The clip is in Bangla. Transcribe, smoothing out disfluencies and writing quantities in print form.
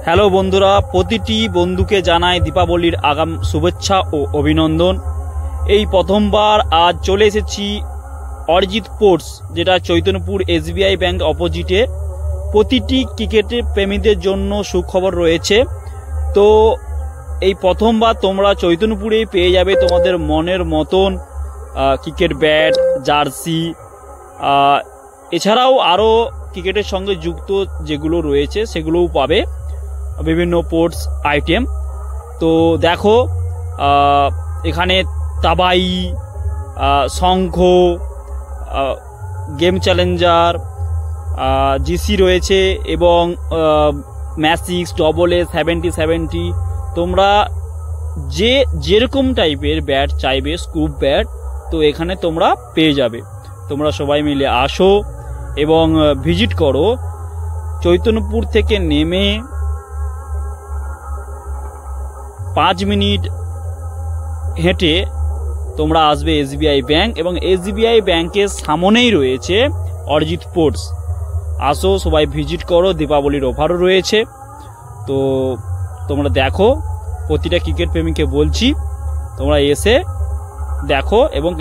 হ্যালো বন্ধুরা, প্রতিটি বন্ধুকে জানাই দীপাবলির আগাম শুভেচ্ছা ও অভিনন্দন। এই প্রথমবার আজ চলে এসেছি অরিজিৎ স্পোর্টস, যেটা চৈতন্যপুর এসবিআই ব্যাংক অপোজিটে। প্রতিটি ক্রিকেটের প্রেমীদের জন্য সুখবর রয়েছে। তো এই প্রথমবার তোমরা চৈতন্যপুরেই পেয়ে যাবে তোমাদের মনের মতন ক্রিকেট ব্যাট, জার্সি, এছাড়াও আরও ক্রিকেটের সঙ্গে যুক্ত যেগুলো রয়েছে সেগুলোও পাবে, বিভিন্ন স্পোর্টস আইটেম। তো দেখো, এখানে তাবাই, শঙ্খ, গেম চ্যালেঞ্জার, জিসি রয়েছে এবং ম্যাসিক্স, AA, 70 তোমরা যেরকম টাইপের ব্যাট চাইবে, স্কুপ ব্যাট, তো এখানে তোমরা পেয়ে যাবে। তোমরা সবাই মিলে আসো এবং ভিজিট করো। চৈতন্যপুর থেকে নেমে 5 মিনিট হেঁটে তোমরা আসবে এসবিআই ব্যাংক, এবং এসবিআই ব্যাংকের সামনেই রয়েছে অরিজিৎ স্পোর্টস। আসো, সবাই ভিজিট করো, দীপাবলির অফারও রয়েছে। তো তোমরা দেখো, প্রতিটা ক্রিকেট প্রেমীকে বলছি তোমরা এসে দেখো এবং